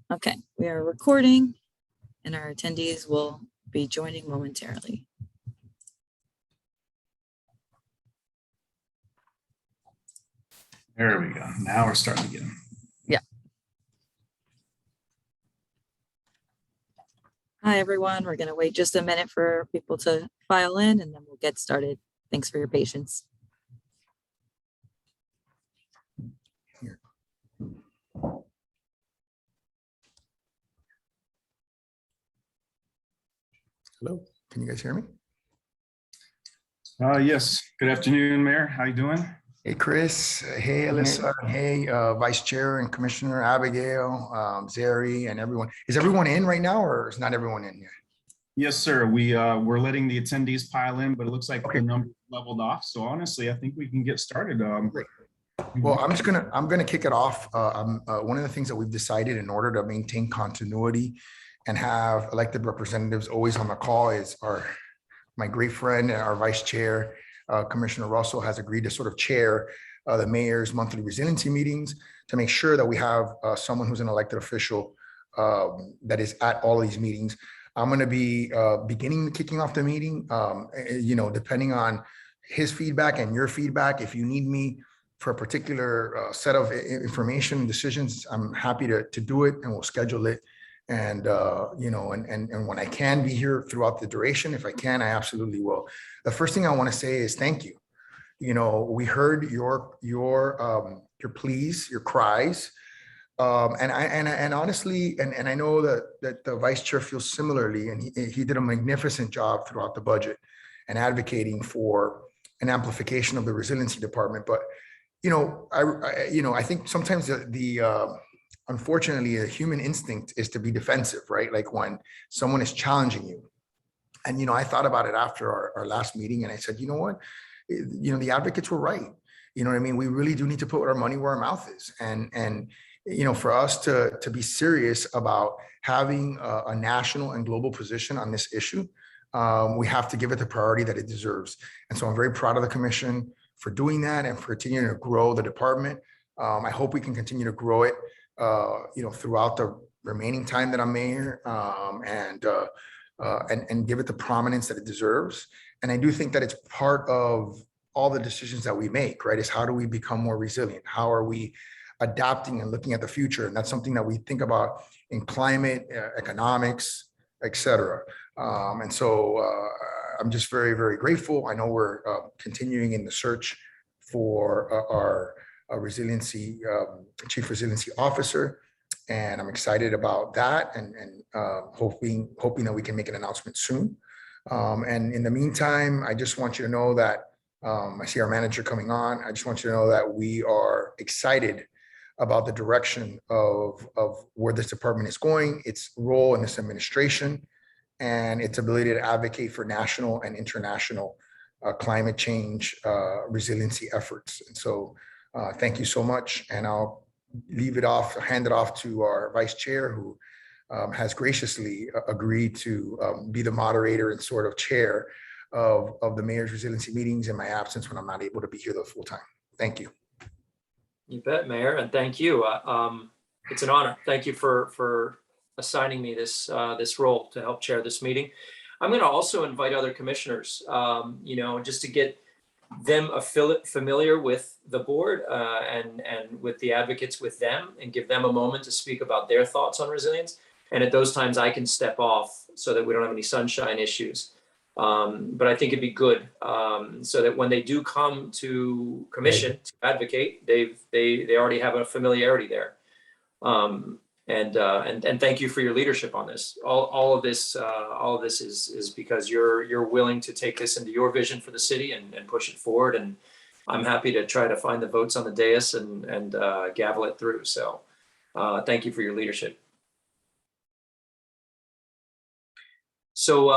Okay, we are recording and our attendees will be joining momentarily. There we go. Now we're starting again. Yeah. Hi, everyone. We're going to wait just a minute for people to file in and then we'll get started. Thanks for your patience. Here. Hello, can you guys hear me? Yes. Good afternoon, Mayor. How you doing? Hey, Chris. Hey, Alissa. Hey, Vice Chair and Commissioner Abigail, Zerry, and everyone. Is everyone in right now, or is not everyone in yet? Yes, sir. We're letting the attendees pile in, but it looks like Okay. the number leveled off. So honestly, I think we can get started. Great. Well, I'm gonna kick it off. One of the things that we've decided in order to maintain continuity and have elected representatives always on the call is my great friend and our Vice Chair, Commissioner Russell, has agreed to sort of chair the mayor's monthly resiliency meetings to make sure that we have someone who's an elected official that is at all of these meetings. I'm going to be kicking off the meeting, depending on his feedback and your feedback. If you need me for a particular set of information decisions, I'm happy to do it, and we'll schedule it. And when I can be here throughout the duration, if I can, I absolutely will. The first thing I want to say is thank you. We heard your pleas, your cries, and honestly, and I know that the vice chair feels similarly, and he did a magnificent job throughout the budget and advocating for an amplification of the resiliency department. But I think sometimes unfortunately, a human instinct is to be defensive, right? Like when someone is challenging you. And, I thought about it after our last meeting, and I said, you know what? The advocates were right. You know what I mean? We really do need to put our money where our mouth is. And for us to be serious about having a national and global position on this issue, we have to give it the priority that it deserves. And so I'm very proud of the commission for doing that and for continuing to grow the department. I hope we can continue to grow it throughout the remaining time that I'm mayor, and give it the prominence that it deserves. And I do think that it's part of all the decisions that we make, right? Is how do we become more resilient? How are we adapting and looking at the future? And that's something that we think about in climate, economics, et cetera. And so I'm just very, very grateful. I know we're continuing in the search for our resiliency chief resiliency officer, and I'm excited about that, and hoping that we can make an announcement soon. And in the meantime, I just want you to know that I see our manager coming on. I just want you to know that we are excited about the direction of where this department is going, its role in this administration, and its ability to advocate for national and international climate change resiliency efforts. And so thank you so much. And I'll hand it off to our vice chair, who has graciously agreed to be the moderator and sort of chair of the mayor's resiliency meetings in my absence when I'm not able to be here the full time. Thank you. You bet, Mayor, and thank you. It's an honor. Thank you for assigning me this role to help chair this meeting. I'm going to also invite other commissioners, just to get them familiar with the board and with the advocates with them, and give them a moment to speak about their thoughts on resilience. And at those times I can step off so that we don't have any sunshine issues. But I think it'd be good so that when they do come to commission to advocate, they already have a familiarity there. And thank you for your leadership on this. All of this is because you're willing to take this into your vision for the city and push it forward. And I'm happy to try to find the votes on the dais and gavel it through. So thank you for your leadership. So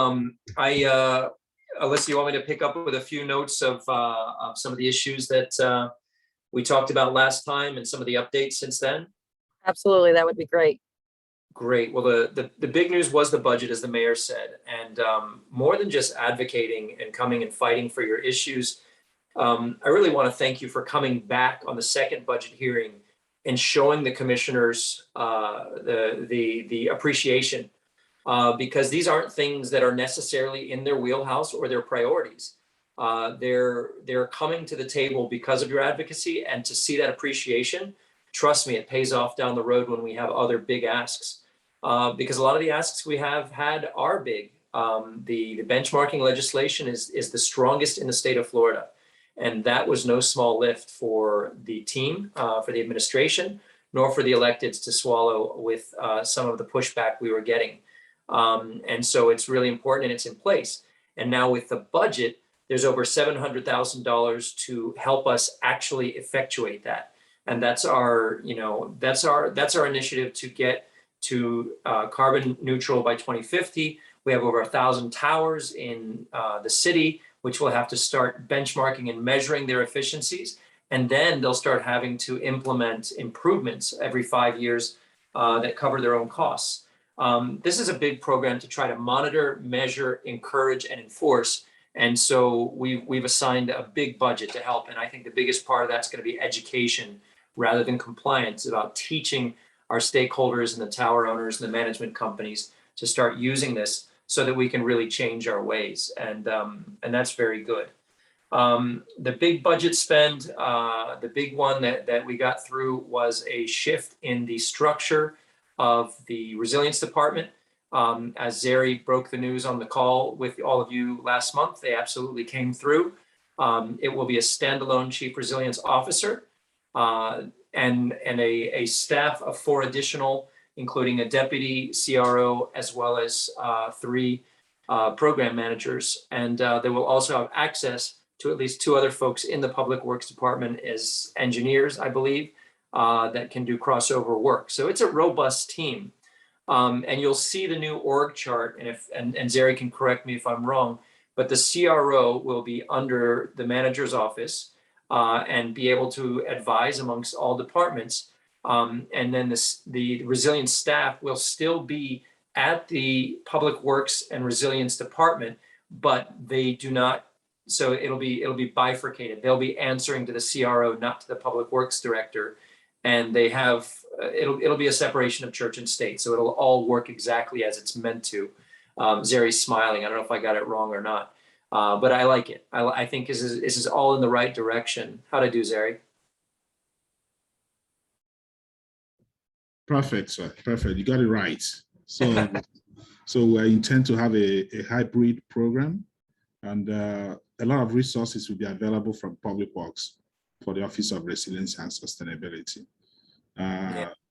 Alissa, you want me to pick up with a few notes of some of the issues that we talked about last time and some of the updates since then? Absolutely, that would be great. Great. Well, the big news was the budget, as the mayor said, and more than just advocating and coming and fighting for your issues, I really want to thank you for coming back on the second budget hearing and showing the commissioners the appreciation, because these aren't things that are necessarily in their wheelhouse or their priorities. They're coming to the table because of your advocacy, and to see that appreciation, trust me, it pays off down the road when we have other big asks, because a lot of the asks we have had are big. The benchmarking legislation is the strongest in the state of Florida. And that was no small lift for the team, for the administration, nor for the electeds to swallow with some of the pushback we were getting. And so it's really important, and it's in place. And now with the budget, there's over $700,000 to help us actually effectuate that. And that's our initiative to get to carbon neutral by 2050. We have over 1,000 towers in the city, which will have to start benchmarking and measuring their efficiencies. And then they'll start having to implement improvements every 5 years that cover their own costs. This is a big program to try to monitor, measure, encourage, and enforce. And so we've assigned a big budget to help. And I think the biggest part of that's going to be education rather than compliance, about teaching our stakeholders and the tower owners and the management companies to start using this, so that we can really change our ways. And that's very good. The big budget spend, the big one that we got through was a shift in the structure of the resilience department. As Zerry broke the news on the call with all of you last month, they absolutely came through. It will be a standalone chief resilience officer, and a staff of 4 additional, including a deputy CRO, as well as 3 program managers. And they will also have access to at least 2 other folks in the Public Works Department as engineers, I believe, that can do crossover work. So it's a robust team. And you'll see the new org chart, and Zerry can correct me if I'm wrong, but the CRO will be under the manager's office and be able to advise amongst all departments. And then the resilience staff will still be at the Public Works and Resilience Department, but they do not. So it'll be bifurcated. They'll be answering to the CRO, not to the Public Works Director, and they have it'll be a separation of church and state. So it'll all work exactly as it's meant to. Zerry's smiling. I don't know if I got it wrong or not, but I like it. I think this is all in the right direction. How'd I do, Zerry? Perfect, sir. Perfect. You got it right. So, we intend to have a hybrid program, and a lot of resources will be available from Public Works for the Office of Resilience and Sustainability.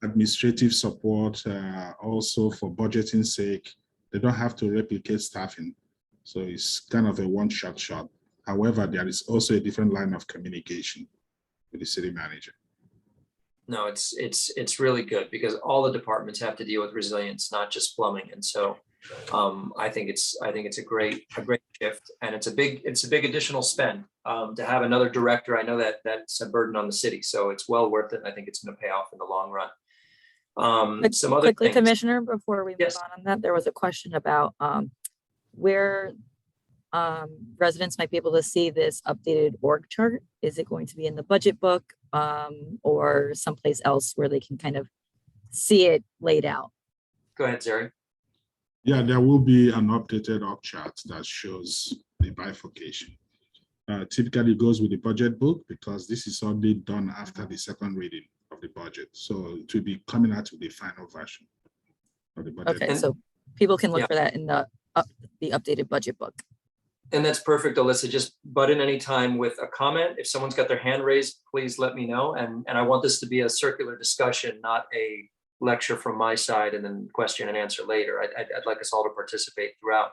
Administrative support, also for budgeting sake. They don't have to replicate staffing, so it's kind of a one-shot shot. However, there is also a different line of communication with the city manager. No, it's really good, because all the departments have to deal with resilience, not just plumbing. And so I think it's a great shift, and it's a big additional spend to have another director. I know that's a burden on the city, so it's well worth it. And I think it's going to pay off in the long run. Some other quickly, things. Commissioner, before we move Yes. on that, there was a question about where residents might be able to see this updated org chart. Is it going to be in the budget book or someplace else where they can kind of see it laid out? Go ahead, Zerry. Yeah, there will be an updated org chart that shows the bifurcation. Typically goes with the budget book, because this is only done after the second reading of the budget. So it will be coming out with the final version of the budget. Okay, so people can look Yeah. for that in the updated budget book. And that's perfect, Alissa. Just butt in anytime with a comment. If someone's got their hand raised, please let me know. And I want this to be a circular discussion, not a lecture from my side and then question and answer later. I'd like us all to participate throughout.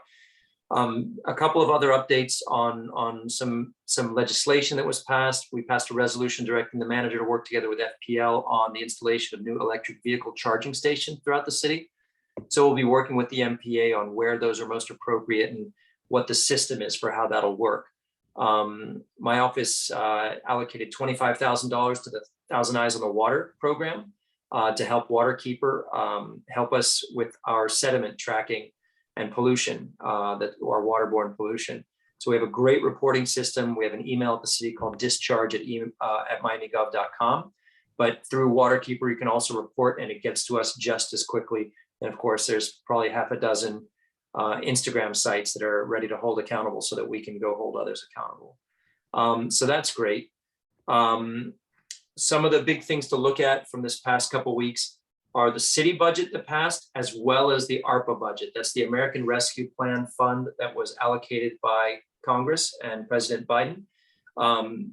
A couple of other updates on some legislation that was passed. We passed a resolution directing the manager to work together with FPL on the installation of new electric vehicle charging stations throughout the city. So we'll be working with the MPA on where those are most appropriate and what the system is for how that'll work. My office allocated $25,000 to the Thousand Eyes on the Water program to help Waterkeeper help us with our sediment tracking and pollution, our waterborne pollution. So we have a great reporting system. We have an email at the city called discharge at miamigov.com. but through Waterkeeper, you can also report and it gets to us just as quickly. And of course, there's probably half a dozen Instagram sites that are ready to hold accountable so that we can go hold others accountable. So that's great. Some of the big things to look at from this past couple of weeks are the city budget that passed, as well as the ARPA budget. That's the American Rescue Plan fund that was allocated by Congress and President Biden.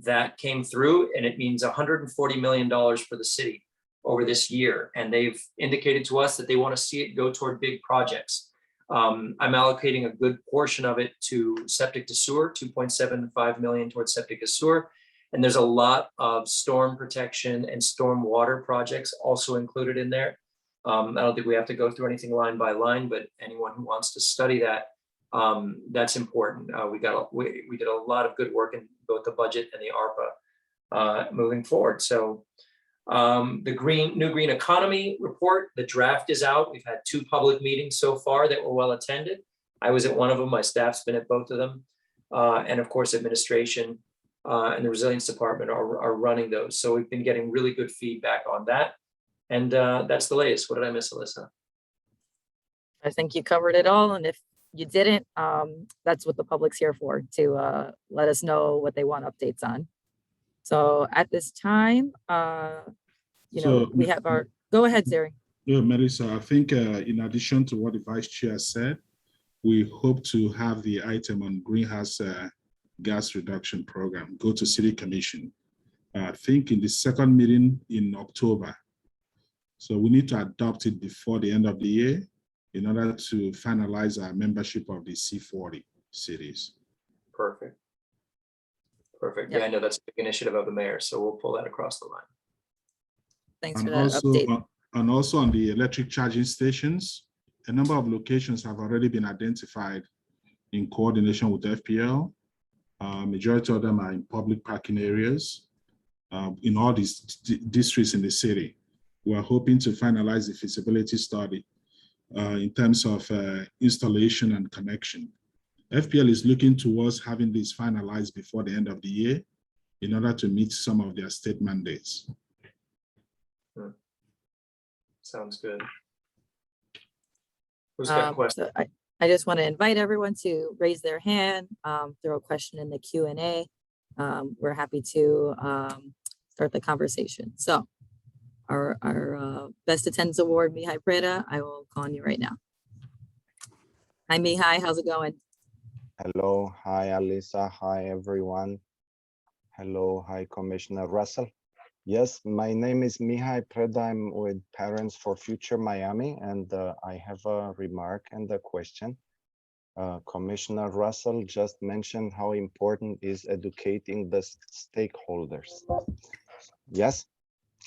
That came through, and it means $140 million for the city over this year. And they've indicated to us that they want to see it go toward big projects. I'm allocating a good portion of it to septic to sewer, 2.75 million towards septic to sewer. And there's a lot of storm protection and storm water projects also included in there. I don't think we have to go through anything line by line, but anyone who wants to study that, that's important. We did a lot of good work in both the budget and the ARPA moving forward. So the new green economy report, the draft is out. We've had 2 public meetings so far that were well attended. I was at one of them. My staff's been at both of them. And of course, administration and the resilience department are running those. So we've been getting really good feedback on that. And that's the latest. What did I miss, Alissa? I think you covered it all. And if you didn't, that's what the public's here for, to let us know what they want updates on. So at this time, we have our, go ahead, Zerry. Yeah, Melissa, I think in addition to what the Vice Chair said, we hope to have the item on greenhouse gas reduction program go to City Commission, I think in the second meeting in October. So we need to adopt it before the end of the year in order to finalize our membership of the C40 cities. Perfect. Perfect. Yep. Yeah, I know that's a big initiative of the mayor, so we'll pull that across the line. Thanks for And that update. and also on the electric charging stations, a number of locations have already been identified in coordination with FPL. Majority of them are in public parking areas in all these districts in the city. We're hoping to finalize the feasibility study in terms of installation and connection. FPL is looking towards having this finalized before the end of the year in order to meet some of their state mandates. Sounds good. Who's got a question? So I just want to invite everyone to raise their hand, throw a question in the Q&A. We're happy to start the conversation. So our Best Attendance Award, Mihai Preda, I will call on you right now. Hi, Mihai, how's it going? Hello, hi, Alissa, hi, everyone. Hello, hi, Commissioner Russell. Yes, my name is Mihai Preda. I'm with Parents for Future Miami, and I have a remark and a question. Commissioner Russell just mentioned how important is educating the stakeholders. Yes,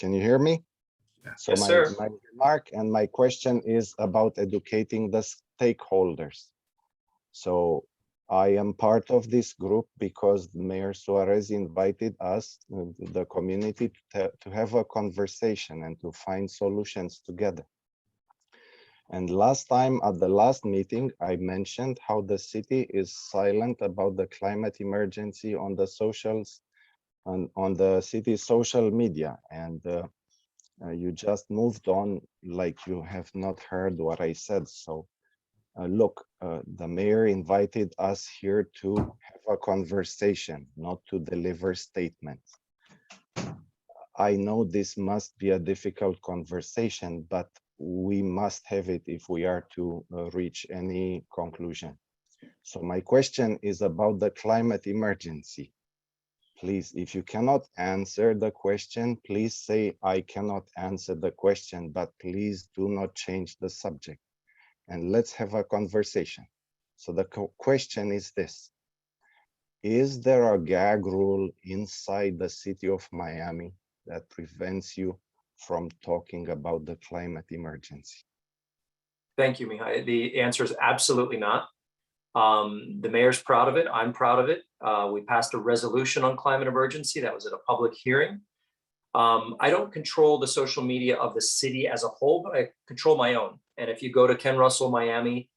can you hear me? So Yes, sir. my remark and my question is about educating the stakeholders. So I am part of this group because Mayor Suarez invited us, the community, to have a conversation and to find solutions together. And last time at the last meeting, I mentioned how the city is silent about the climate emergency on the socials, on the city's social media. And you just moved on like you have not heard what I said. So look, the mayor invited us here to have a conversation, not to deliver statements. I know this must be a difficult conversation, but we must have it if we are to reach any conclusion. So my question is about the climate emergency. Please, if you cannot answer the question, please say, I cannot answer the question, but please do not change the subject. And let's have a conversation. So the question is this: is there a gag rule inside the city of Miami that prevents you from talking about the climate emergency? Thank you, Mihai. The answer is absolutely not. The mayor's proud of it. I'm proud of it. We passed a resolution on climate emergency that was at a public hearing. I don't control the social media of the city as a whole, but I control my own. And if you go to Ken Russell Miami,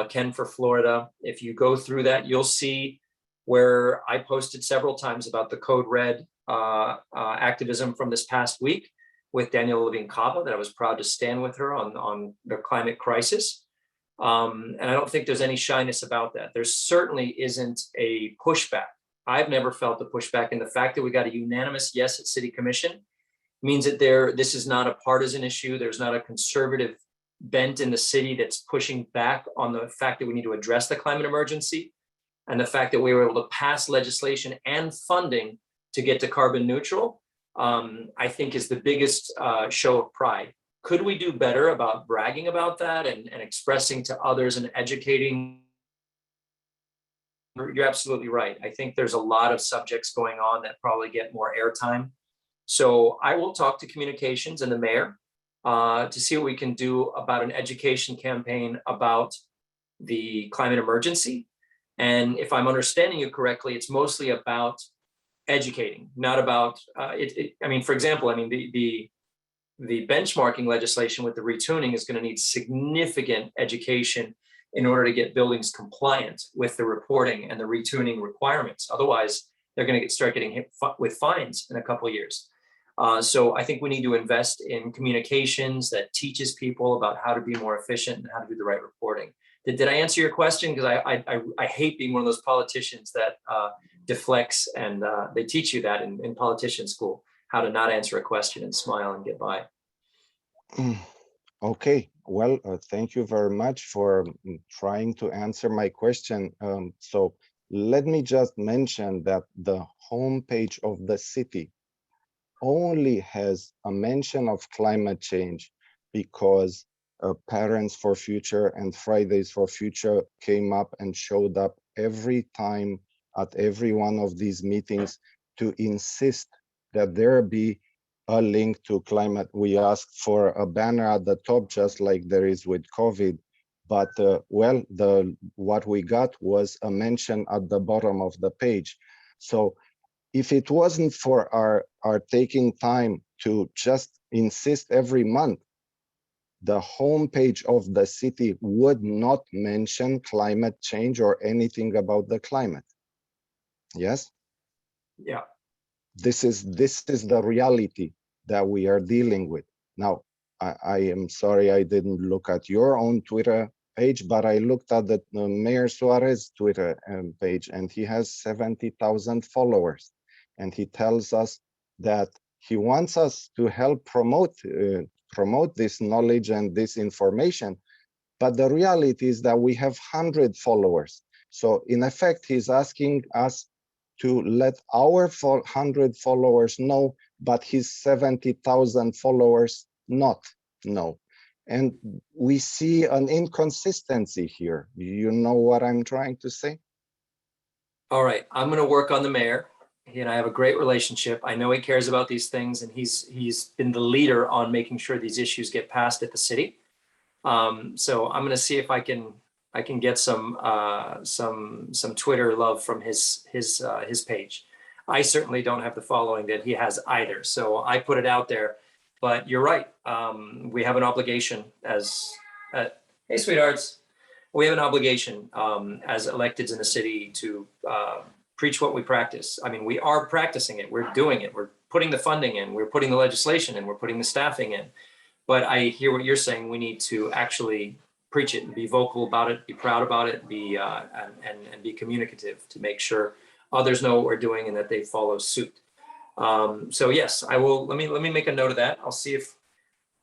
Ken for Florida, if you go through that, you'll see where I posted several times about the code red activism from this past week with Daniela Hekwaba, that I was proud to stand with her on the climate crisis. And I don't think there's any shyness about that. There certainly isn't a pushback. I've never felt a pushback, and the fact that we got a unanimous yes at City Commission means that this is not a partisan issue. There's not a conservative bent in the city that's pushing back on the fact that we need to address the climate emergency, and the fact that we were able to pass legislation and funding to get to carbon neutral, I think is the biggest show of pride. Could we do better about bragging about that and expressing to others and educating? You're absolutely right. I think there's a lot of subjects going on that probably get more airtime. So I will talk to communications and the mayor to see what we can do about an education campaign about the climate emergency. And if I'm understanding you correctly, it's mostly about educating, not about I mean, for example, the benchmarking legislation with the retuning is going to need significant education in order to get buildings compliant with the reporting and the retuning requirements. Otherwise, they're going to start getting hit with fines in a couple of years. So I think we need to invest in communications that teaches people about how to be more efficient and how to do the right reporting. Did I answer your question? Because I hate being one of those politicians that deflects, and they teach you that in politician school, how to not answer a question and smile and get by. Okay, well, thank you very much for trying to answer my question. So let me just mention that the homepage of the city only has a mention of climate change because Parents for Future and Fridays for Future came up and showed up every time at every one of these meetings to insist that there be a link to climate. We asked for a banner at the top, just like there is with COVID, but well, what we got was a mention at the bottom of the page. So if it wasn't for our taking time to just insist every month, the homepage of the city would not mention climate change or anything about the climate. Yes? Yeah. This is the reality that we are dealing with. Now, I am sorry I didn't look at your own Twitter page, but I looked at the Mayor Suarez Twitter page, and he has 70,000 followers. And he tells us that he wants us to help promote this knowledge and this information. But the reality is that we have 100 followers. So in effect, he's asking us to let our 100 followers know, but his 70,000 followers not know. And we see an inconsistency here. You know what I'm trying to say? All right, I'm going to work on the mayor. He and I have a great relationship. I know he cares about these things, and he's been the leader on making sure these issues get passed at the city. So I'm going to see if I can get some Twitter love from his page. I certainly don't have the following that he has either, so I put it out there. But you're right. We have an obligation hey, sweethearts. We have an obligation as electeds in the city to preach what we practice. I mean, we are practicing it. We're doing it. We're putting the funding in. We're putting the legislation in. We're putting the staffing in. But I hear what you're saying. We need to actually preach it and be vocal about it, be proud about it, and be communicative to make sure others know what we're doing and that they follow suit. So yes, I will. Let me make a note of that.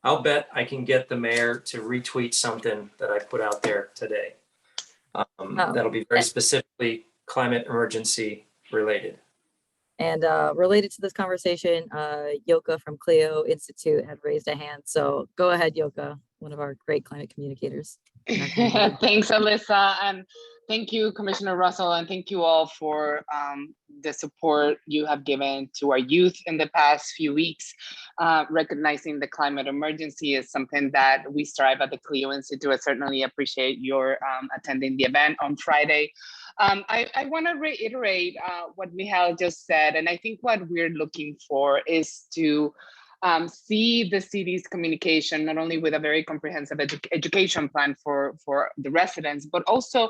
I'll bet I can get the mayor to retweet something that I put out there today. That'll be very specifically climate emergency related. And related to this conversation, Yoka from Clio Institute had raised a hand. So go ahead, Yoka, one of our great climate communicators. Thanks, Alissa. And thank you, Commissioner Russell, and thank you all for the support you have given to our youth in the past few weeks. Recognizing the climate emergency is something that we strive at the Clio Institute. I certainly appreciate your attending the event on Friday. I want to reiterate what Michal just said, and I think what we're looking for is to see the city's communication not only with a very comprehensive education plan for the residents, but also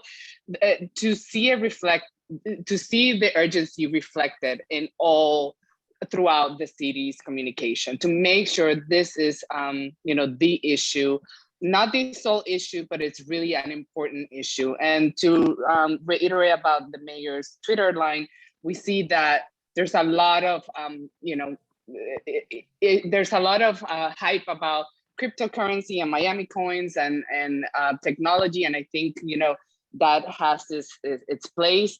to see the urgency reflected in all throughout the city's communication to make sure this is, the issue, not the sole issue, but it's really an important issue. And to reiterate about the mayor's Twitter line, we see that there's a lot of, there's a lot of hype about cryptocurrency and Miami coins and technology. And I think, that has its place.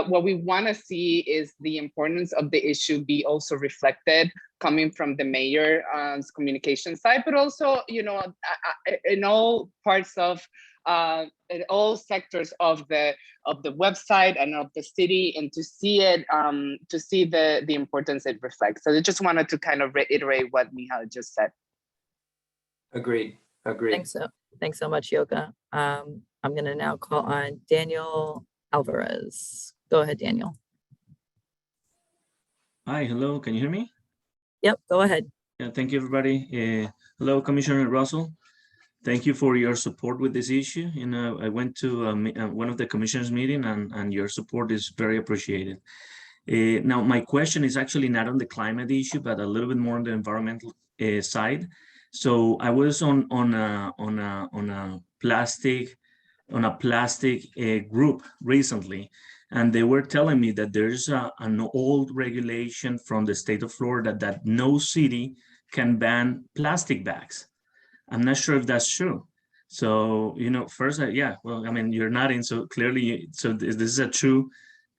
What we want to see is the importance of the issue be also reflected coming from the mayor's communication side, but also, in all parts of, in all sectors of the website and of the city, and to see it, to see the importance it reflects. So I just wanted to kind of reiterate what Michal just said. Agreed. Thanks so much, Yoka. I'm going to now call on Daniel Alvarez. Go ahead, Daniel. Hi, hello, can you hear me? Yep, go ahead. Yeah, thank you, everybody. Hello, Commissioner Russell. Thank you for your support with this issue. I went to one of the commissioners' meeting, and your support is very appreciated. Now, my question is actually not on the climate issue, but a little bit more on the environmental side. So I was on a plastic group recently, and they were telling me that there's an old regulation from the state of Florida that no city can ban plastic bags. I'm not sure if that's true. So, first, yeah, well, I mean, you're nodding, so clearly, so this is a true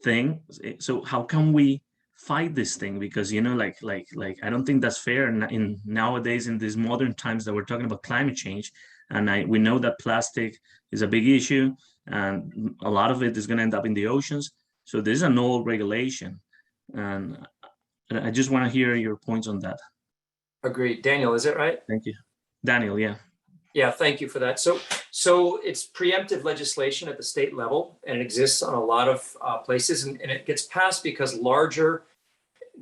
thing. So how can we fight this thing? Because, like I don't think that's fair in nowadays, in these modern times that we're talking about climate change. And we know that plastic is a big issue, and a lot of it is going to end up in the oceans. So there's an old regulation, and I just want to hear your points on that. Agreed. Daniel, is it right? Thank you. Daniel, yeah. Yeah, thank you for that. So it's preemptive legislation at the state level, and it exists on a lot of places, and it gets passed because larger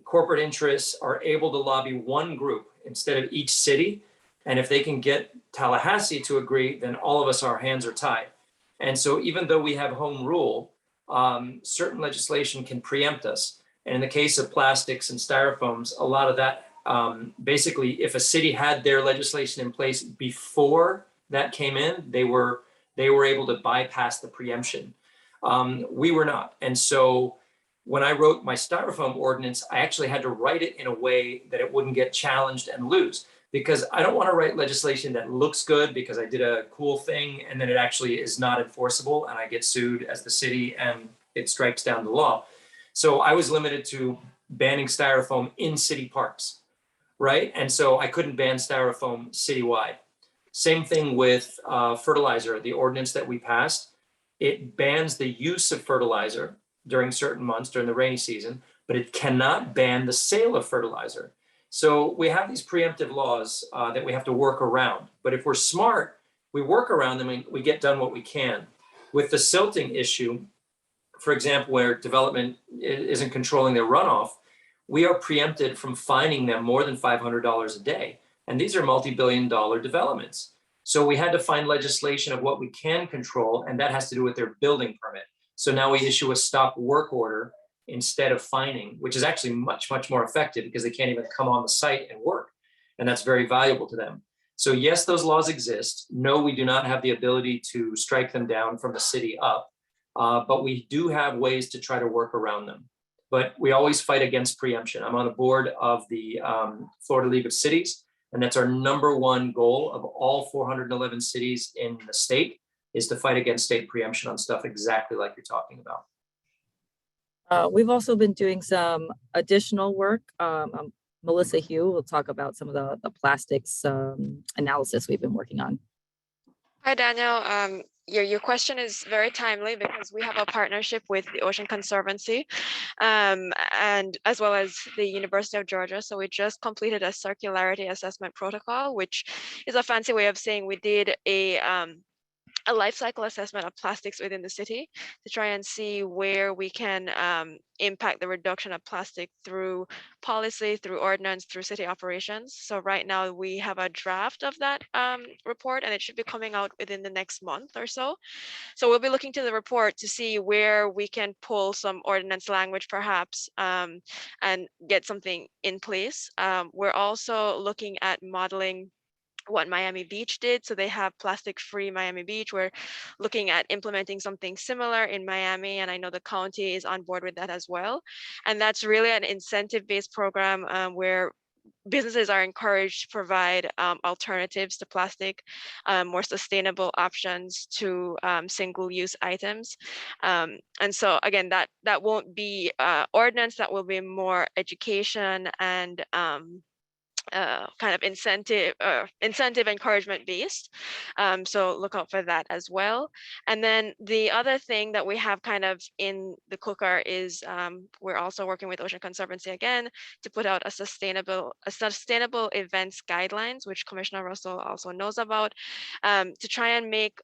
corporate interests are able to lobby one group instead of each city. And if they can get Tallahassee to agree, then all of us, our hands are tied. And so even though we have home rule, certain legislation can preempt us. And in the case of plastics and styrofoams, a lot of that, basically, if a city had their legislation in place before that came in, they were able to bypass the preemption. We were not. And so when I wrote my styrofoam ordinance, I actually had to write it in a way that it wouldn't get challenged and lose, because I don't want to write legislation that looks good because I did a cool thing and then it actually is not enforceable and I get sued as the city and it strikes down the law. So I was limited to banning styrofoam in city parks, right? And so I couldn't ban styrofoam citywide. Same thing with fertilizer. The ordinance that we passed, it bans the use of fertilizer during certain months during the rainy season, but it cannot ban the sale of fertilizer. So we have these preemptive laws that we have to work around. But if we're smart, we work around them and we get done what we can. With the silting issue, for example, where development isn't controlling their runoff, we are preempted from fining them more than $500 a day. And these are multi-billion-dollar developments. So we had to find legislation of what we can control, and that has to do with their building permit. So now we issue a stop work order instead of fining, which is actually much, much more effective because they can't even come on the site and work. And that's very valuable to them. So yes, those laws exist. No, we do not have the ability to strike them down from the city up, but we do have ways to try to work around them. But we always fight against preemption. I'm on the board of the Florida League of Cities, and that's our #1 goal of all 411 cities in the state, is to fight against state preemption on stuff exactly like you're talking about. We've also been doing some additional work. Melissa Hugh will talk about some of the plastics analysis we've been working on. Hi, Daniel. Your question is very timely because we have a partnership with the Ocean Conservancy and as well as the University of Georgia. So we just completed a circularity assessment protocol, which is a fancy way of saying we did a a life cycle assessment of plastics within the city to try and see where we can impact the reduction of plastic through policy, through ordinance, through city operations. So right now we have a draft of that report, and it should be coming out within the next month or so. So we'll be looking to the report to see where we can pull some ordinance language perhaps and get something in place. We're also looking at modeling what Miami Beach did. So they have plastic-free Miami Beach. We're looking at implementing something similar in Miami, and I know the county is on board with that as well. And that's really an incentive-based program where businesses are encouraged to provide alternatives to plastic, more sustainable options to single-use items. And so again, that won't be ordinance, that will be more education and kind of incentive encouragement based. So look out for that as well. And then the other thing that we have kind of in the cooker is we're also working with Ocean Conservancy again to put out a sustainable events guidelines, which Commissioner Russell also knows about, to try and make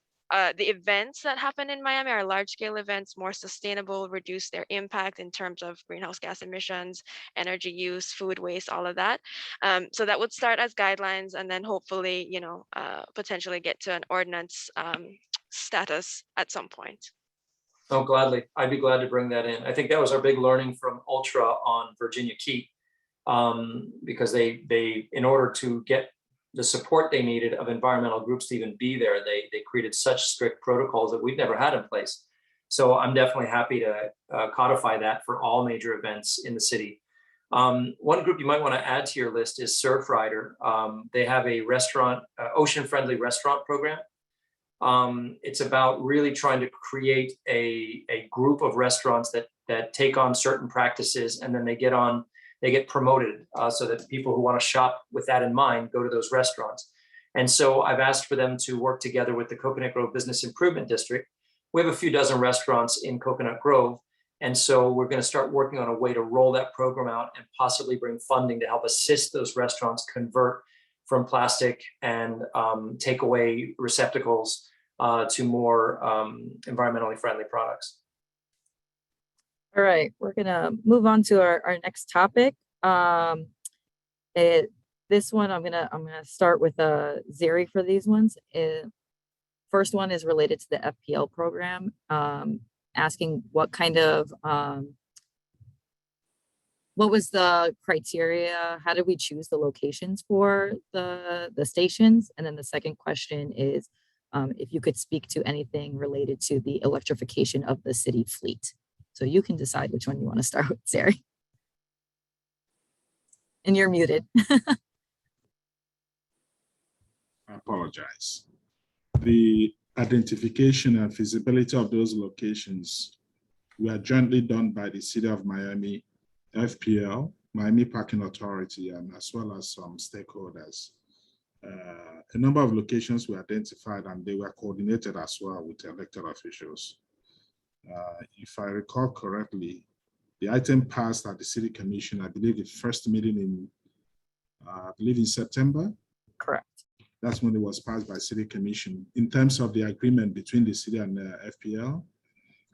the events that happen in Miami, are large scale events, more sustainable, reduce their impact in terms of greenhouse gas emissions, energy use, food waste, all of that. So that would start as guidelines, and then hopefully, potentially get to an ordinance status at some point. Oh, gladly. I'd be glad to bring that in. I think that was our big learning from Ultra on Virginia Key, because they, in order to get the support they needed of environmental groups to even be there, they created such strict protocols that we've never had in place. So I'm definitely happy to codify that for all major events in the city. One group you might want to add to your list is Surfrider. They have a restaurant, ocean-friendly restaurant program. It's about really trying to create a group of restaurants that take on certain practices, and then they get promoted so that people who want to shop with that in mind go to those restaurants. And so I've asked for them to work together with the Coconut Grove Business Improvement District. We have a few dozen restaurants in Coconut Grove. And so we're going to start working on a way to roll that program out and possibly bring funding to help assist those restaurants convert from plastic and takeaway receptacles to more environmentally friendly products. All right, we're gonna move on to our next topic. This one I'm gonna start with Zerry for these ones. First one is related to the FPL program, asking what kind of what was the criteria? How did we choose the locations for the stations? And then the second question is if you could speak to anything related to the electrification of the city fleet. So you can decide which one you want to start with, Zerry. And you're muted. I apologize. The identification and feasibility of those locations were jointly done by the City of Miami, FPL, Miami Parking Authority, and as well as some stakeholders. A number of locations were identified, and they were coordinated as well with elected officials. If I recall correctly, the item passed at the City Commission, I believe the first meeting in September. Correct. That's when it was passed by City Commission. In terms of the agreement between the city and FPL,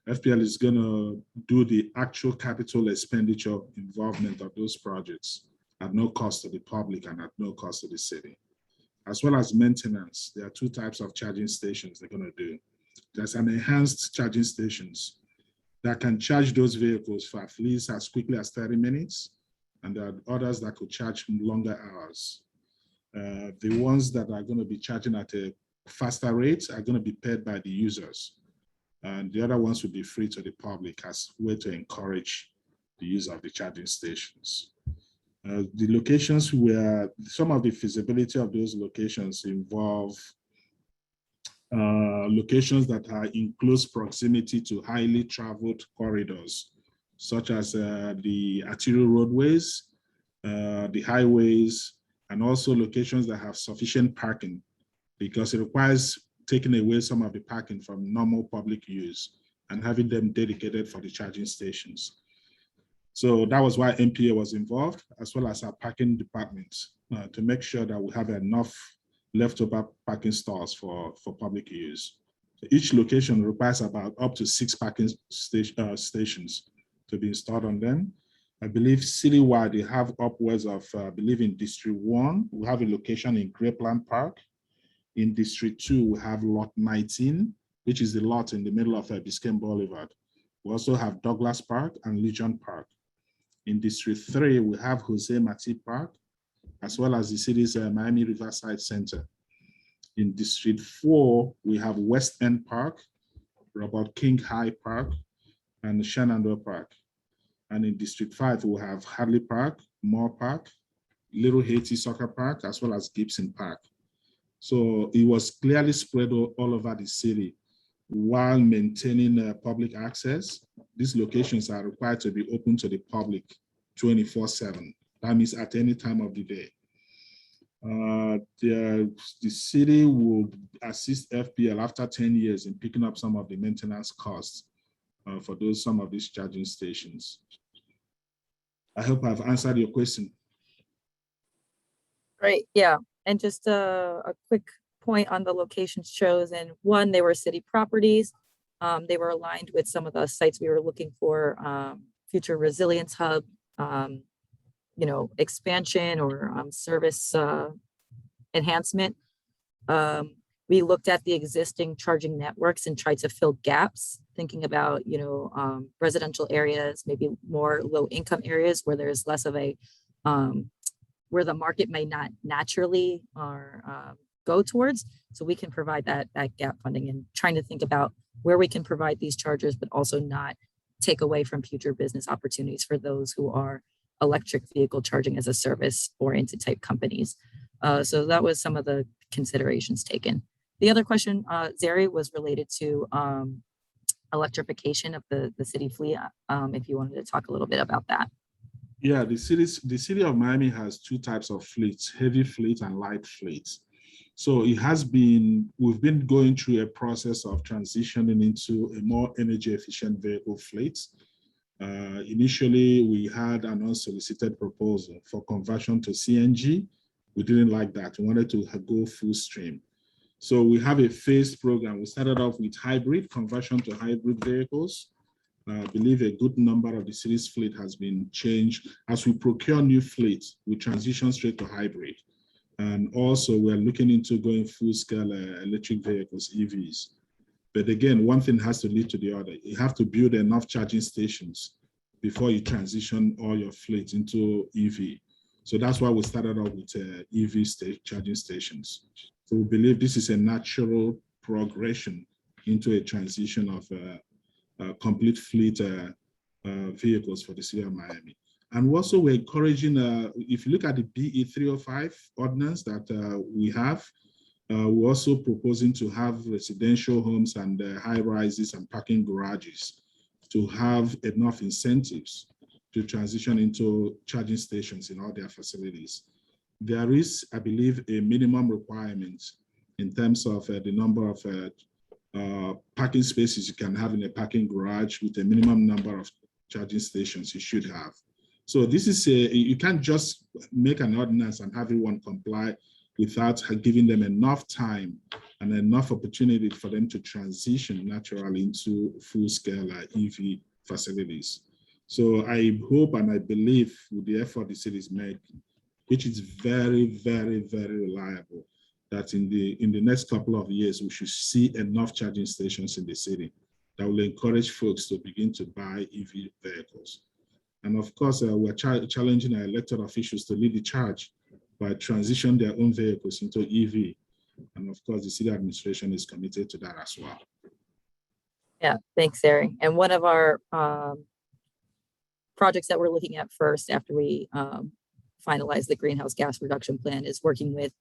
FPL is going to do the actual capital expenditure involvement of those projects at no cost to the public and at no cost to the city. As well as maintenance, there are two types of charging stations they're going to do. There's an enhanced charging stations that can charge those vehicles for at least as quickly as 30 minutes, and there are others that could charge longer hours. The ones that are going to be charging at a faster rate are going to be paid by the users, and the other ones will be free to the public as a way to encourage the use of the charging stations. The locations where some of the feasibility of those locations involve locations that are in close proximity to highly traveled corridors, such as the arterial roadways, the highways, and also locations that have sufficient parking, because it requires taking away some of the parking from normal public use and having them dedicated for the charging stations. So that was why MPA was involved, as well as our parking department, to make sure that we have enough leftover parking stalls for public use. Each location requires about up to 6 parking stations to be installed on them. I believe citywide, they have upwards of, I believe in District 1, we have a location in Grapeland Park. In District 2, we have Lot 19, which is the lot in the middle of Biscayne Boulevard. We also have Douglas Park and Legion Park. In District 3, we have Jose Marti Park, as well as the city's Miami Riverside Center. In District 4, we have West End Park, Robert King High Park, and Shenandoah Park. And in District 5, we have Hadley Park, Moore Park, Little Haiti Soccer Park, as well as Gibson Park. So it was clearly spread all over the city while maintaining public access. These locations are required to be open to the public 24/7. That means at any time of the day. The city will assist FPL after 10 years in picking up some of the maintenance costs for some of these charging stations. I hope I've answered your question. Great, yeah. And just a quick point on the locations chosen. One, they were city properties. They were aligned with some of the sites we were looking for, future resilience hub, expansion or service enhancement. We looked at the existing charging networks and tried to fill gaps, thinking about, residential areas, maybe more low income areas where there's less of a, where the market may not naturally or go towards. So we can provide that gap funding and trying to think about where we can provide these chargers, but also not take away from future business opportunities for those who are electric vehicle charging as a service oriented type companies. So that was some of the considerations taken. The other question, Zerry, was related to electrification of the city fleet. If you wanted to talk a little bit about that. Yeah, the city of Miami has 2 types of fleets, heavy fleet and light fleets. So we've been going through a process of transitioning into a more energy efficient vehicle fleet. Initially, we had an unsolicited proposal for conversion to CNG. We didn't like that. We wanted to go full stream. So we have a phased program. We started off with hybrid, conversion to hybrid vehicles. I believe a good number of the city's fleet has been changed. As we procure new fleets, we transition straight to hybrid. And also we're looking into going full scale electric vehicles, EVs. But again, one thing has to lead to the other. You have to build enough charging stations before you transition all your fleet into EV. So that's why we started off with EV charging stations. So we believe this is a natural progression into a transition of complete fleet vehicles for the city of Miami. And also we're encouraging, if you look at the BE 305 ordinance that we have, we're also proposing to have residential homes and high rises and parking garages to have enough incentives to transition into charging stations in all their facilities. There is, I believe, a minimum requirement in terms of the number of parking spaces you can have in a parking garage with a minimum number of charging stations you should have. So this is you can't just make an ordinance and have everyone comply without giving them enough time and enough opportunity for them to transition naturally into full-scale EV facilities. So I hope and I believe with the effort the city is making, which is very, very, very reliable, that in the next couple of years, we should see enough charging stations in the city that will encourage folks to begin to buy EV vehicles. And of course, we're challenging our elected officials to lead the charge by transitioning their own vehicles into EV. And of course, the city administration is committed to that as well. Yeah, thanks, Zerry. And one of our projects that we're looking at first after we finalize the greenhouse gas reduction plan is working with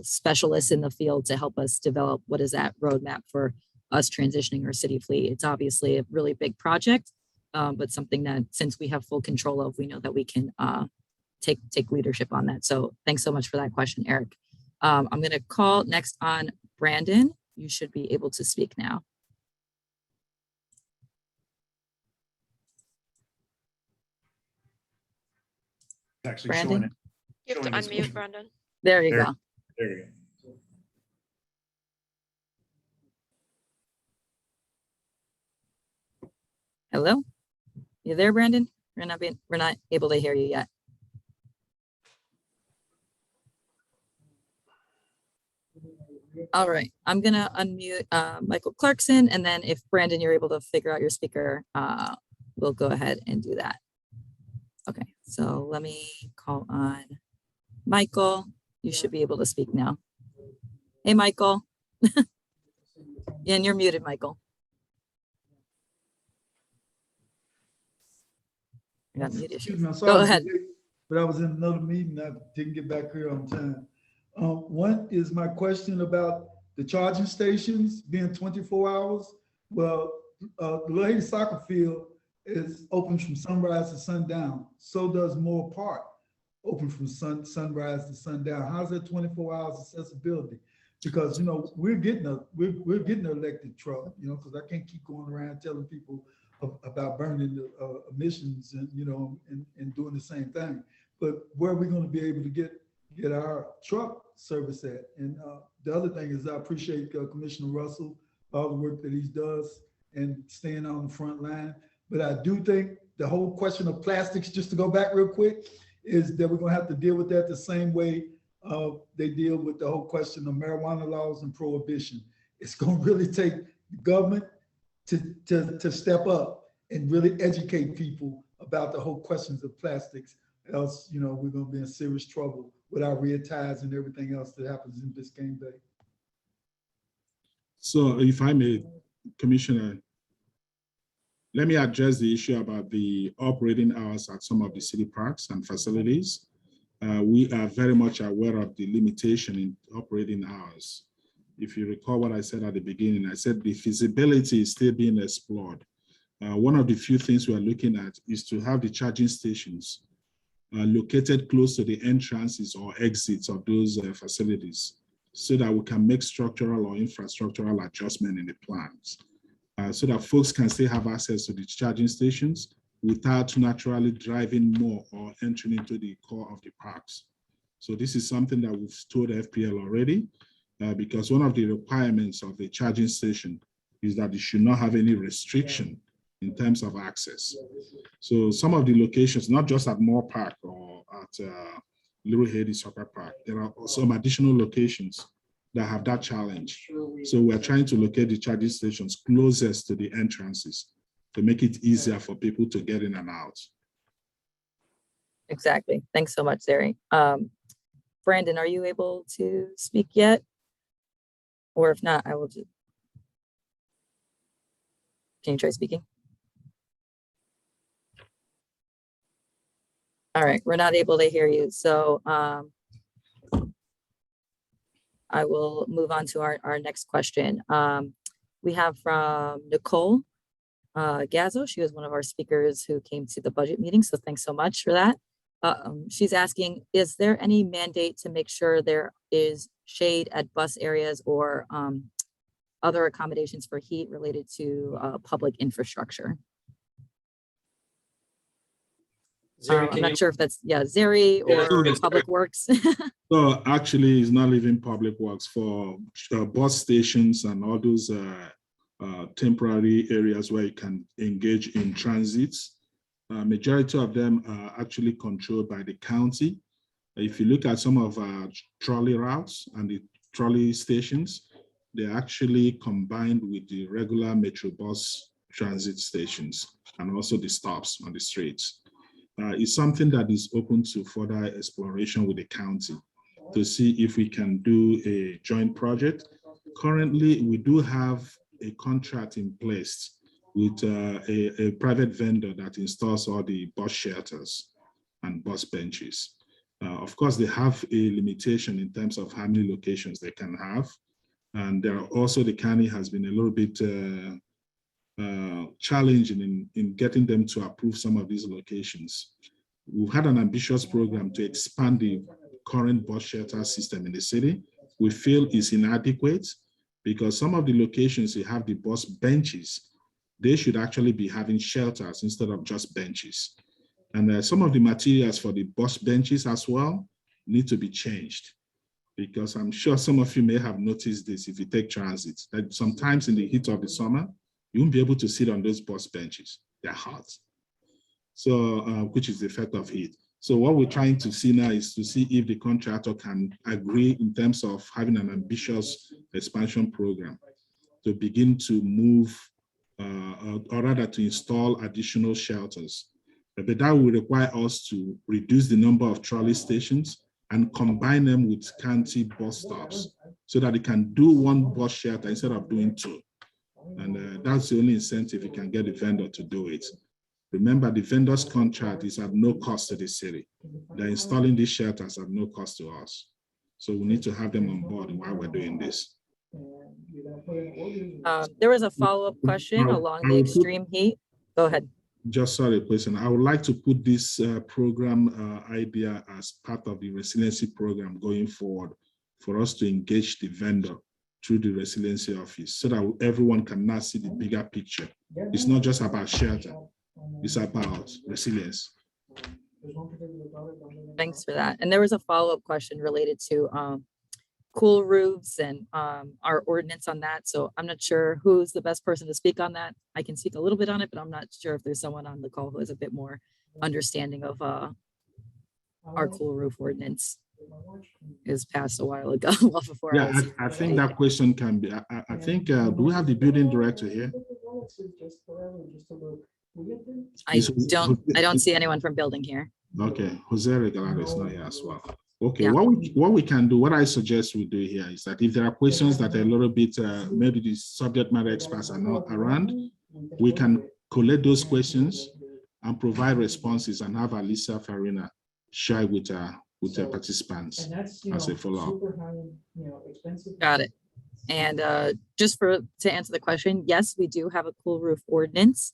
specialists in the field to help us develop what is that roadmap for us transitioning our city fleet. It's obviously a really big project, but something that since we have full control of, we know that we can take leadership on that. So thanks so much for that question, Eric. I'm going to call next on Brandon. You should be able to speak now. Actually Brandon? showing it. You have to unmute, Brandon. There you go. There you go. Hello? You there, Brandon? We're not able to hear you yet. All right, I'm gonna unmute Michael Clarkson, and then if Brandon, you're able to figure out your speaker, we'll go ahead and do that. Okay, so let me call on Michael. You should be able to speak now. Hey, Michael. And you're muted, Michael. You got mute issues. Excuse me, I'm Go sorry, ahead. but I was in another meeting. I didn't get back here on time. One is my question about the charging stations being 24 hours. Well, the Lady Soccer Field is open from sunrise to sundown. So does Moore Park, open from sunrise to sundown. How's that 24 hours accessibility? Because, you know, we're getting an electric truck, you know, because I can't keep going around telling people about burning the emissions and, you know, and doing the same thing. But where are we going to be able to get our truck service at? And the other thing is I appreciate Commissioner Russell, all the work that he does and staying on the front line. But I do think the whole question of plastics, just to go back real quick, is that we're going to have to deal with that the same way they deal with the whole question of marijuana laws and prohibition. It's going to really take the government to step up and really educate people about the whole questions of plastics. Else, you know, we're going to be in serious trouble with our rear ties and everything else that happens in Biscayne Bay. So if I may, Commissioner, let me address the issue about the operating hours at some of the city parks and facilities. We are very much aware of the limitation in operating hours. If you recall what I said at the beginning, I said the feasibility is still being explored. One of the few things we are looking at is to have the charging stations located close to the entrances or exits of those facilities so that we can make structural or infrastructural adjustment in the plans so that folks can still have access to the charging stations without naturally driving more or entering into the core of the parks. So this is something that we've told FPL already because one of the requirements of the charging station is that it should not have any restriction in terms of access. So some of the locations, not just at Moore Park or at Little Haiti Soccer Park, there are some additional locations that have that challenge. So we're trying to locate the charging stations closest to the entrances to make it easier for people to get in and out. Exactly. Thanks so much, Zerry. Brandon, are you able to speak yet? Or if not, I will just. Can you try speaking? All right, we're not able to hear you. So I will move on to our next question. We have from Nicole Gazzo. She was one of our speakers who came to the budget meeting. So thanks so much for that. She's asking, is there any mandate to make sure there is shade at bus areas or other accommodations for heat related to public infrastructure? Zerry, I'm not sure if that's, Zerry or Yeah, Public Works. So actually, it's not even Public Works for bus stations and all those temporary areas where you can engage in transits. Majority of them are actually controlled by the county. If you look at some of our trolley routes and the trolley stations, they're actually combined with the regular Metro bus transit stations and also the stops on the streets. It's something that is open to further exploration with the county to see if we can do a joint project. Currently, we do have a contract in place with a private vendor that installs all the bus shelters and bus benches. Of course, they have a limitation in terms of how many locations they can have. And there are also, the county has been a little bit challenging in getting them to approve some of these locations. We've had an ambitious program to expand the current bus shelter system in the city. We feel is inadequate because some of the locations you have the bus benches, they should actually be having shelters instead of just benches. And some of the materials for the bus benches as well need to be changed, because I'm sure some of you may have noticed this if you take transit, that sometimes in the heat of the summer, you won't be able to sit on those bus benches. they're hot. So, which is the effect of heat. So what we're trying to see now is to see if the contractor can agree in terms of having an ambitious expansion program to begin to move, or rather to install additional shelters. But that will require us to reduce the number of trolley stations and combine them with county bus stops so that it can do one bus shelter instead of doing two. And that's the only incentive you can get the vendor to do it. Remember, the vendor's contract is at no cost to the city. They're installing these shelters at no cost to us. So we need to have them on board while we're doing this. There was a follow-up question along the extreme heat. Go ahead. Just sorry, question. I would like to put this program idea as part of the resiliency program going forward for us to engage the vendor through the resiliency office so that everyone can now see the bigger picture. It's not just about shelter, it's about resilience. Thanks for that. And there was a follow-up question related to cool roofs and our ordinance on that. So I'm not sure who's the best person to speak on that. I can speak a little bit on it, but I'm not sure if there's someone on the call who has a bit more understanding of our cool roof ordinance. It was passed a while ago. Well, before Yeah, I think that question can be, I think, do we have the building director here? I don't see anyone from building here. Okay, Jose Regalado is not here as well. Okay, Yeah. what we can do, what I suggest we do here is that if there are questions that are a little bit, maybe the subject matter experts are not around, we can collect those questions and provide responses and have Alissa Farina share with the participants as a follow-up. Got it. And just to answer the question, yes, we do have a cool roof ordinance.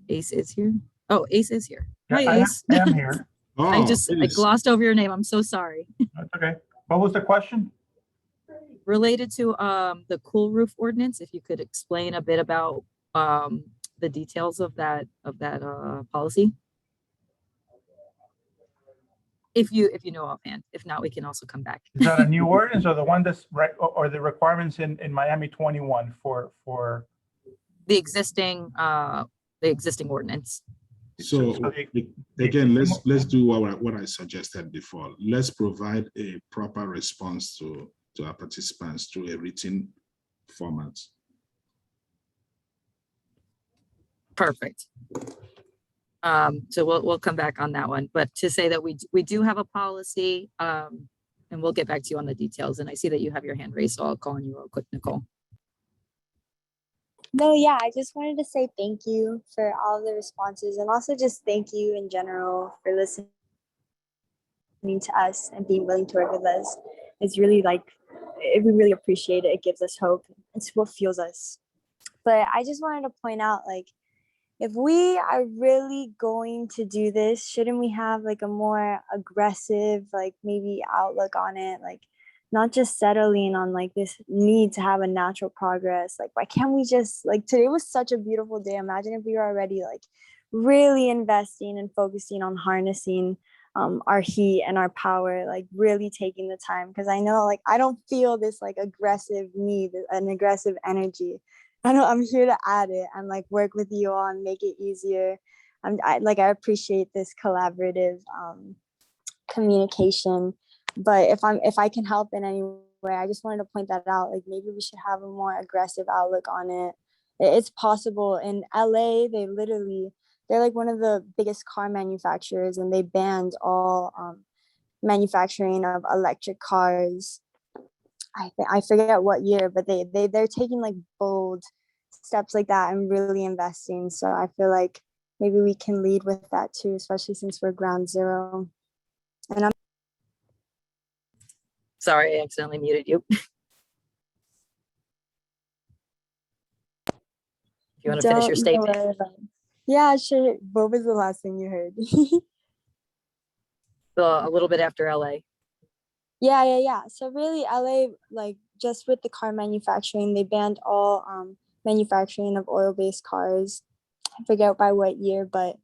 Ace is here. Oh, Ace is here. Hi, Ace. I am here. Oh, I glossed over your name. I'm so sorry. That's okay. What was the question? Related to the cool roof ordinance, if you could explain a bit about the details of that policy. If you know offhand. If not, we can also come back. Is that a new ordinance or the one that's right, or the requirements in Miami 21 for the existing ordinance? So again, let's do what I suggested before. Let's provide a proper response to our participants through a written format. Perfect. So we'll come back on that one, but to say that we do have a policy, and we'll get back to you on the details. And I see that you have your hand raised, so I'll call on you real quick, Nicole. No, yeah, I just wanted to say thank you for all the responses, and also just thank you in general for listening to us and being willing to work with us. It's really we really appreciate it. It gives us hope. It's what fuels us. But I just wanted to point out, if we are really going to do this, shouldn't we have a more aggressive, maybe outlook on it? Not just settling on this need to have a natural progress. Why can't we just, today was such a beautiful day. Imagine if we were already really investing and focusing on harnessing our heat and our power, really taking the time. Because I know I don't feel this aggressive need, an aggressive energy. I know I'm here to add it and work with you all and make it easier. I appreciate this collaborative communication. But if I can help in any way, I just wanted to point that out. Maybe we should have a more aggressive outlook on it. It's possible. In LA, they're one of the biggest car manufacturers, and they banned all manufacturing of electric cars. I forget what year, but they're taking bold steps like that and really investing. So I feel maybe we can lead with that too, especially since we're ground zero. And I'm sorry, I accidentally muted you. If you want to finish your statement. Yeah, sure. What was the last thing you heard? A little bit after LA. Yeah. So really LA, just with the car manufacturing, they banned all manufacturing of oil-based cars. I forget by what year, but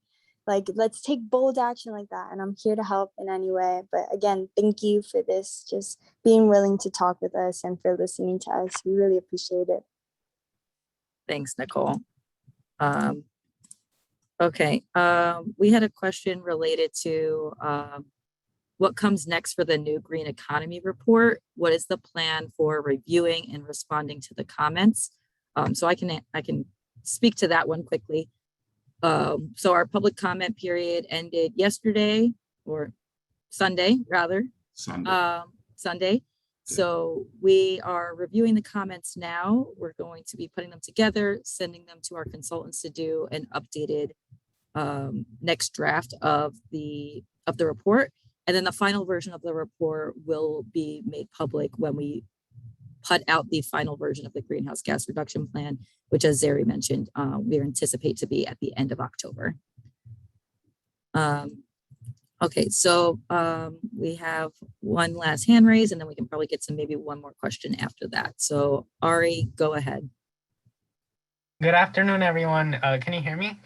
let's take bold action like that. And I'm here to help in any way. But again, thank you for this, just being willing to talk with us and for listening to us. We really appreciate it. Thanks, Nicole. Okay, we had a question related to what comes next for the new green economy report. What is the plan for reviewing and responding to the comments? So I can speak to that one quickly. So our public comment period ended yesterday, or Sunday rather. Sunday. So we are reviewing the comments now. We're going to be putting them together, sending them to our consultants to do an updated next draft of the report. And then the final version of the report will be made public when we put out the final version of the greenhouse gas reduction plan, which, as Zerry mentioned, we anticipate to be at the end of October. Okay, so we have one last hand raised, and then we can probably get to maybe one more question after that. So Ari, go ahead. Good afternoon, everyone. Can you hear me?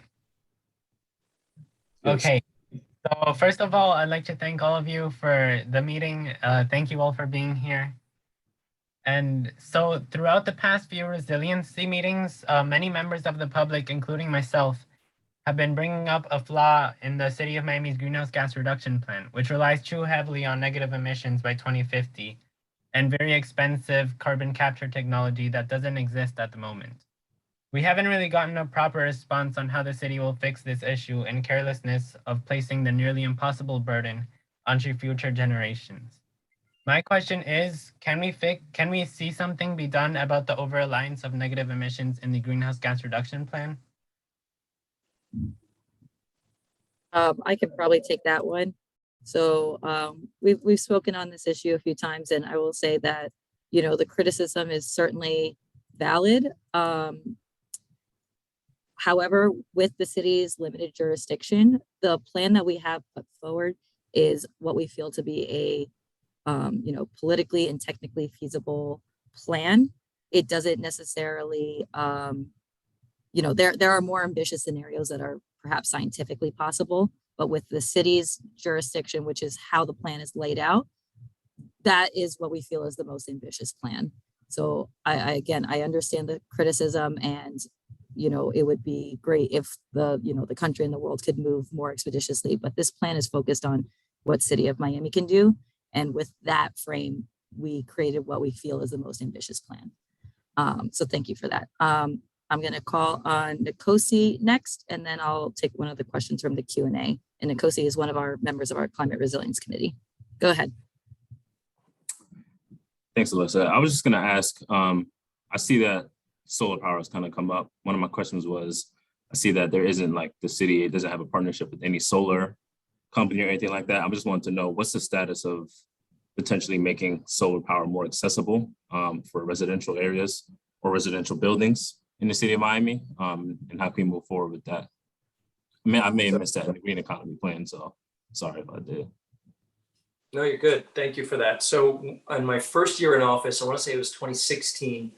Okay. So first of all, I'd like to thank all of you for the meeting. Thank you all for being here. And so throughout the past few resiliency meetings, many members of the public, including myself, have been bringing up a flaw in the City of Miami's greenhouse gas reduction plan, which relies too heavily on negative emissions by 2050 and very expensive carbon capture technology that doesn't exist at the moment. We haven't really gotten a proper response on how the city will fix this issue and carelessness of placing the nearly impossible burden onto future generations. My question is, can we see something be done about the over-reliance of negative emissions in the greenhouse gas reduction plan? I can probably take that one. So we've spoken on this issue a few times, and I will say that, you know, the criticism is certainly valid. However, with the city's limited jurisdiction, the plan that we have put forward is what we feel to be a you know, politically and technically feasible plan. It doesn't necessarily, you know, there are more ambitious scenarios that are perhaps scientifically possible, but with the city's jurisdiction, which is how the plan is laid out, that is what we feel is the most ambitious plan. So again, I understand the criticism, and, you know, it would be great if the country and the world could move more expeditiously, but this plan is focused on what City of Miami can do. And with that frame, we created what we feel is the most ambitious plan. So thank you for that. I'm going to call on Nkosi next, and then I'll take one of the questions from the Q&A. And Nkosi is one of our members of our Climate Resilience Committee. Go ahead. Thanks, Alissa. I was just going to ask, I see that solar power has kind of come up. One of my questions was, I see that there isn't, like, the city, it doesn't have a partnership with any solar company or anything like that. I just wanted to know, what's the status of potentially making solar power more accessible for residential areas or residential buildings in the city of Miami, and how can we move forward with that? I mean, I may have missed that in the green economy plan, so sorry if I did. No, you're good. Thank you for that. So in my first year in office, I want to say it was 2016,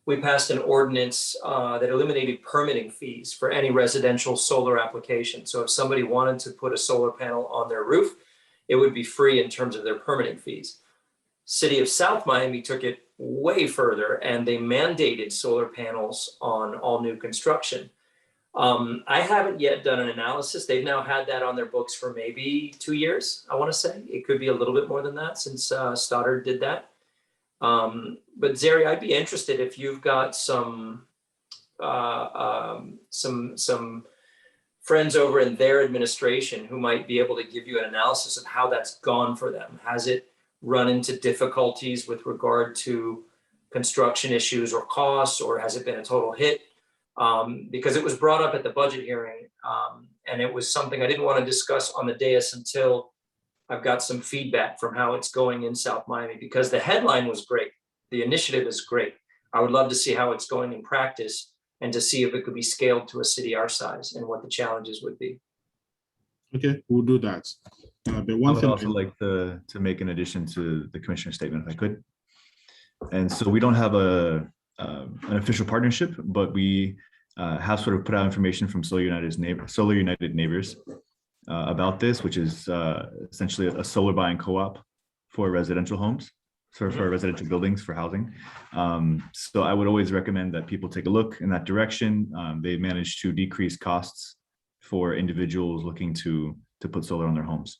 we passed an ordinance that eliminated permitting fees for any residential solar application. So if somebody wanted to put a solar panel on their roof, it would be free in terms of their permitting fees. City of South Miami took it way further, and they mandated solar panels on all new construction. I haven't yet done an analysis. They've now had that on their books for maybe 2 years, I want to say. It could be a little bit more than that since Stoddard did that. But Zerry, I'd be interested if you've got some friends over in their administration who might be able to give you an analysis of how that's gone for them. Has it run into difficulties with regard to construction issues or costs, or has it been a total hit? Because it was brought up at the budget hearing, and it was something I didn't want to discuss on the dais until I've got some feedback from how it's going in South Miami, because the headline was great. The initiative is great. I would love to see how it's going in practice and to see if it could be scaled to a city our size and what the challenges would be. Okay, we'll do that. The one I would thing also like to make an addition to the commissioner's statement, if I could. And so we don't have an official partnership, but we have sort of put out information from Solar United Neighbors about this, which is essentially a solar buying co-op for residential homes. for residential buildings for housing. So I would always recommend that people take a look in that direction. They managed to decrease costs for individuals looking to put solar on their homes.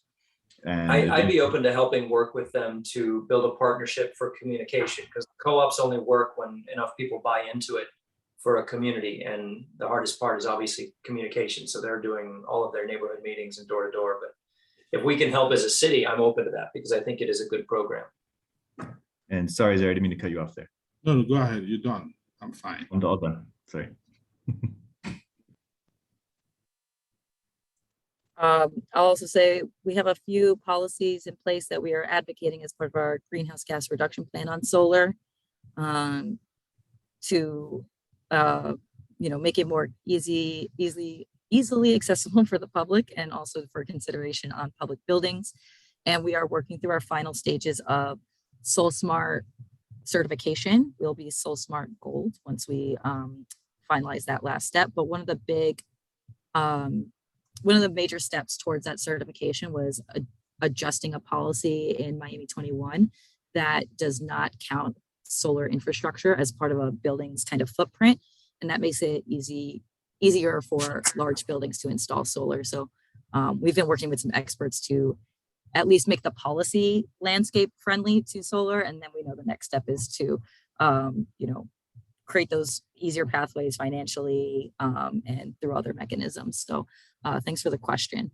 And I'd be open to helping work with them to build a partnership for communication, because co-ops only work when enough people buy into it for a community. And the hardest part is obviously communication. So they're doing all of their neighborhood meetings and door to door. But if we can help as a city, I'm open to that because I think it is a good program. And sorry, Zerry, I didn't mean to cut you off there. No, go ahead. You're done. I'm fine. I'm all done. Sorry. I'll also say we have a few policies in place that we are advocating as part of our greenhouse gas reduction plan on solar, to make it more easily accessible for the public and also for consideration on public buildings. And we are working through our final stages of SolSmart certification. We'll be SolSmart Gold once we finalize that last step. But one of the major steps towards that certification was adjusting a policy in Miami 21 that does not count solar infrastructure as part of a building's kind of footprint. And that makes it easier for large buildings to install solar. So we've been working with some experts to at least make the policy landscape friendly to solar. And then we know the next step is to, create those easier pathways financially and through other mechanisms. So thanks for the question.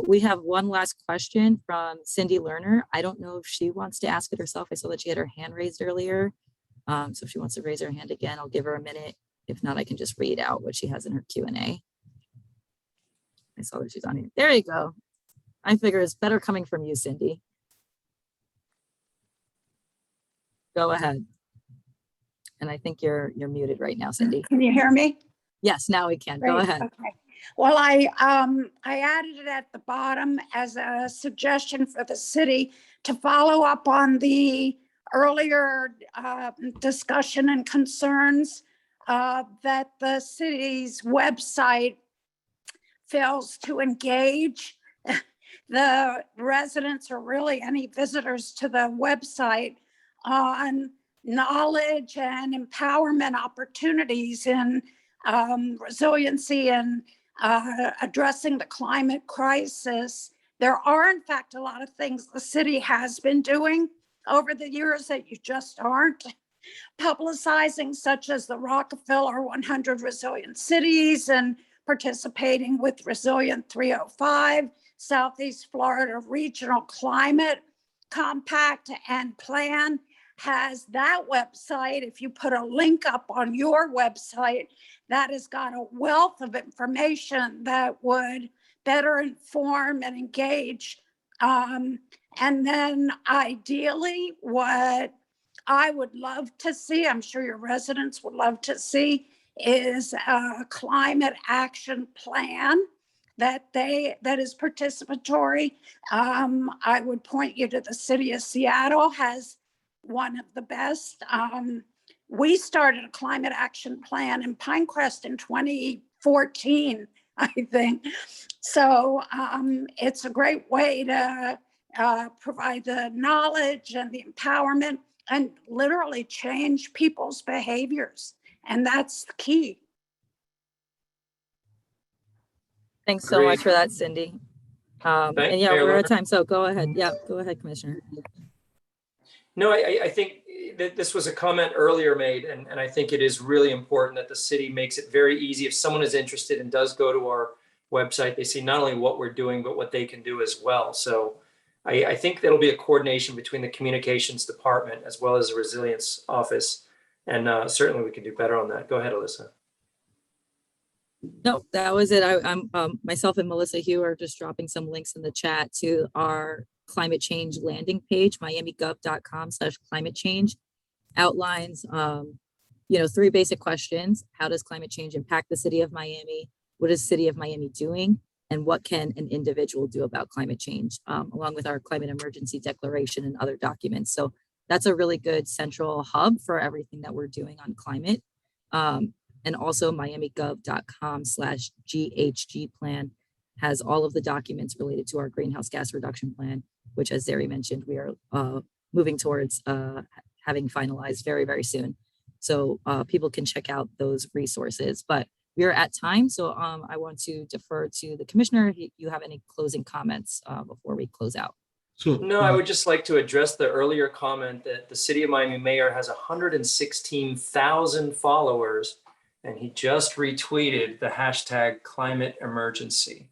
We have one last question from Cindy Lerner. I don't know if she wants to ask it herself. I saw that she had her hand raised earlier. So if she wants to raise her hand again, I'll give her a minute. If not, I can just read out what she has in her Q&A. I saw that she's on here. There you go. I figure it's better coming from you, Cindy. Go ahead. And I think you're muted right now, Cindy. Can you hear me? Yes, now we can. Great. Go ahead. Okay. Well, I added it at the bottom as a suggestion for the city to follow up on the earlier discussion and concerns that the city's website fails to engage the residents or really any visitors to the website on knowledge and empowerment opportunities in resiliency and addressing the climate crisis. There are, in fact, a lot of things the city has been doing over the years that you just aren't publicizing, such as the Rockefeller 100 Resilient Cities and participating with Resilient 305, Southeast Florida Regional Climate Compact and Plan has that website. If you put a link up on your website, that has got a wealth of information that would better inform and engage. And then ideally, what I would love to see, I'm sure your residents would love to see, is a climate action plan that is participatory. I would point you to the city of Seattle has one of the best. We started a climate action plan in Pinecrest in 2014, I think. So it's a great way to provide the knowledge and the empowerment and literally change people's behaviors. And that's the key. Thanks so much for that, Cindy. And yeah, we're out of time. So go ahead. Yeah, go ahead, Commissioner. No, I think that this was a comment earlier made, and I think it is really important that the city makes it very easy. If someone is interested and does go to our website, they see not only what we're doing, but what they can do as well. So I think that'll be a coordination between the communications department as well as the resilience office. And certainly we can do better on that. Go ahead, Alissa. No, that was it. I'm myself and Melissa Hugh are just dropping some links in the chat to our climate change landing page, miamigov.com/climate change. Outlines, 3 basic questions. How does climate change impact the city of Miami? What is the city of Miami doing? And what can an individual do about climate change, along with our climate emergency declaration and other documents. So that's a really good central hub for everything that we're doing on climate. And also miamigov.com/GHG plan has all of the documents related to our greenhouse gas reduction plan, which, as Zerry mentioned, we are moving towards having finalized very, very soon. So people can check out those resources. But we are at time, so I want to defer to the commissioner if you have any closing comments before we close out. So No, I would just like to address the earlier comment that the city of Miami mayor has 116,000 followers, and he just retweeted the hashtag climate emergency.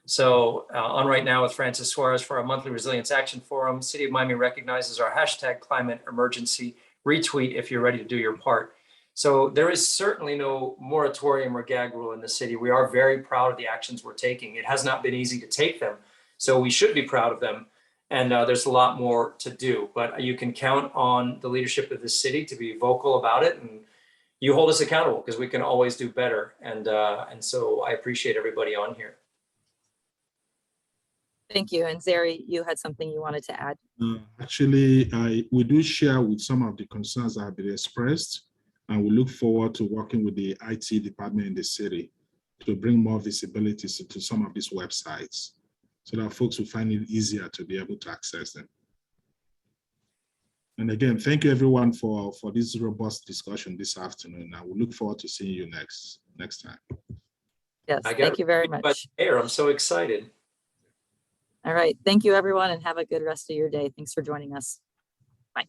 So on Right Now with Francis Suarez for our monthly Resilience Action Forum, City of Miami recognizes our hashtag climate emergency. Retweet if you're ready to do your part. So there is certainly no moratorium or gag rule in the city. We are very proud of the actions we're taking. It has not been easy to take them, so we should be proud of them. And there's a lot more to do, but you can count on the leadership of the city to be vocal about it, and you hold us accountable because we can always do better. And so I appreciate everybody on here. Thank you. And Zerry, you had something you wanted to add? Actually, we do share with some of the concerns that have been expressed, and we look forward to working with the IT department in the city to bring more visibility to some of these websites, so that folks will find it easier to be able to access them. And again, thank you everyone for this robust discussion this afternoon. I will look forward to seeing you next time. Yes, thank you very much. Mayor, I'm so excited. All right, thank you everyone and have a good rest of your day. Thanks for joining us. Bye.